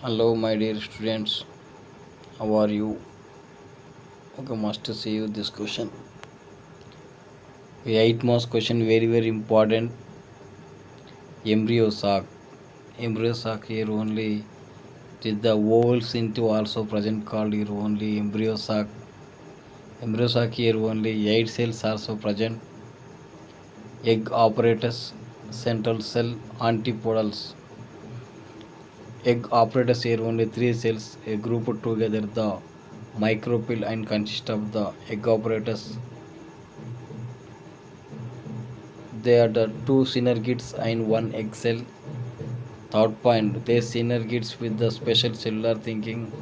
Hello, my dear students. How are you? Okay, must see you this question. The eight most question very important. Embryo sac. Embryo sac here only. It is the ovals into also present called here only embryo sac. Embryo sac here only 8 cells also present. Egg apparatus, central cell, antipodals. Egg apparatus here only 3 cells. A group together the micropyle and consist of the egg apparatus. They are the two synergids and one egg cell. Third point, they synergids with the special cellular thinking.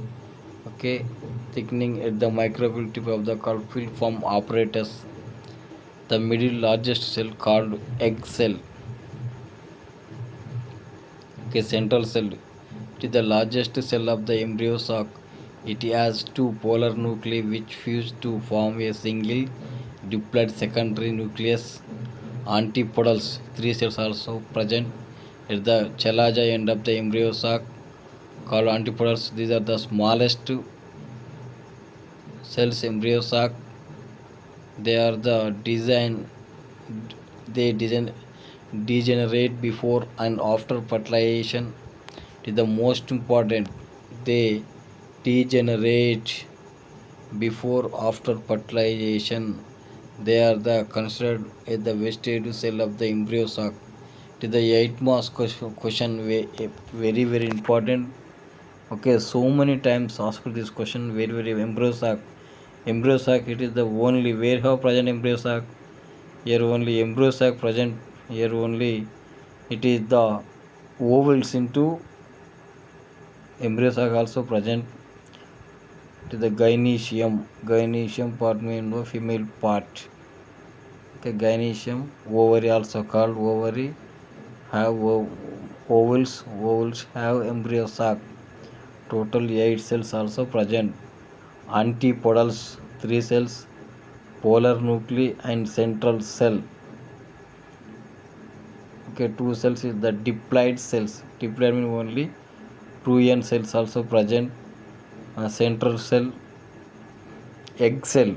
Okay, thickening at the micropyle tip of the coliform apparatus. The middle largest cell called egg cell. Okay, central cell. It is the largest cell of the embryo sac. It has two polar nuclei which fuse to form a single diploid secondary nucleus. Antipodals, 3 cells also present at the chalaza end of the embryo sac called antipodals. These are the smallest cells embryo sac. They are the degenerate before and after fertilization. It is the most important. They degenerate before after fertilization. They are the considered as the vestigial cell of the embryo sac. It is the 8 marks question very important. Okay, so many times asked this question very embryo sac. Embryo sac, it is the only where have present embryo sac. Here only embryo sac present. Here only it is the ovals into embryo sac also present. It is the gynoecium part means the female part. Okay, gynoecium, ovary also called ovary, have ovals have embryo sac. Total 8 cells also present. Antipodals 3 cells, polar nuclei and central cell. Okay, 2 cells is the diploid cells. Diploid means only 2n cells also present. Central cell, egg cell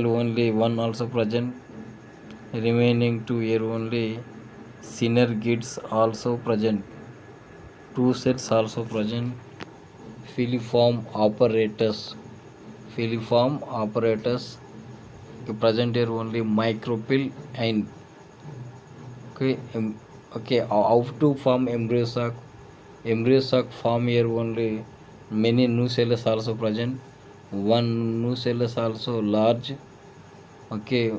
only one also present. Remaining 2 here only synergids also present. 2 cells also present. Filiform apparatus present here only micropyle and how to form embryo sac. Embryo sac form here only many nucellus also present. One nucellus also large. Okay,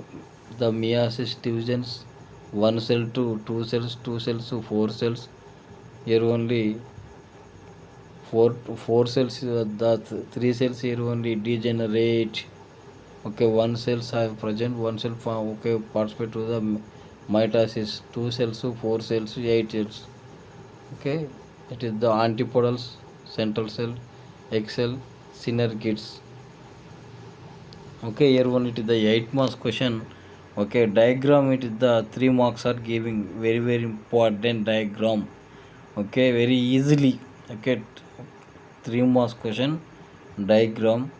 the meiosis divisions 1 cell to 2 cells, 2 cells to 4 cells. Here only four cells. The 3 cells here only degenerate. Okay, 1 cells are present. 1 cell form. Okay, participate to the mitosis. 2 cells to 4 cells to 8 cells. Okay, it is the antipodals, central cell, egg cell, synergids. Okay, here one it is the 8 marks question. Okay, diagram, it is the 3 marks are giving very important diagram. Okay, very easily. Okay, 3 marks question diagram,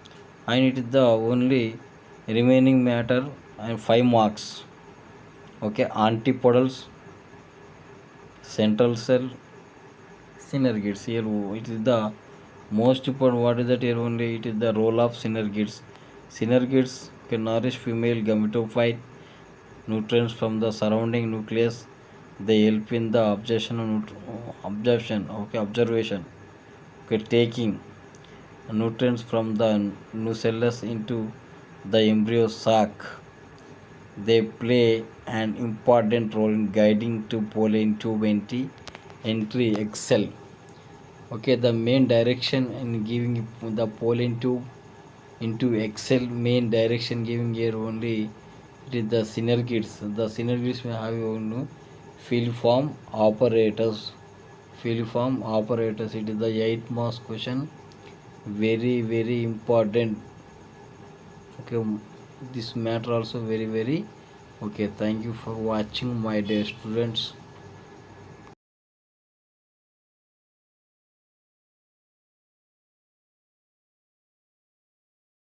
and it is the only remaining matter and 5 marks. Okay, antipodals, central cell, synergids. Here it is the most important. What is that? Here only it is the role of synergids. Synergids can nourish female gametophyte nutrients from the surrounding nucleus. They help in the observation. Okay, taking nutrients from the nucellus into the embryo sac. They play an important role in guiding to pollen tube entry egg cell. Okay, the main direction in giving the pollen tube into egg cell, main direction giving here only it is the synergids. The synergids may have filiform apparatus. It is the 8 marks question. Very important. Okay, this matter also very okay. Thank you for watching, my dear students.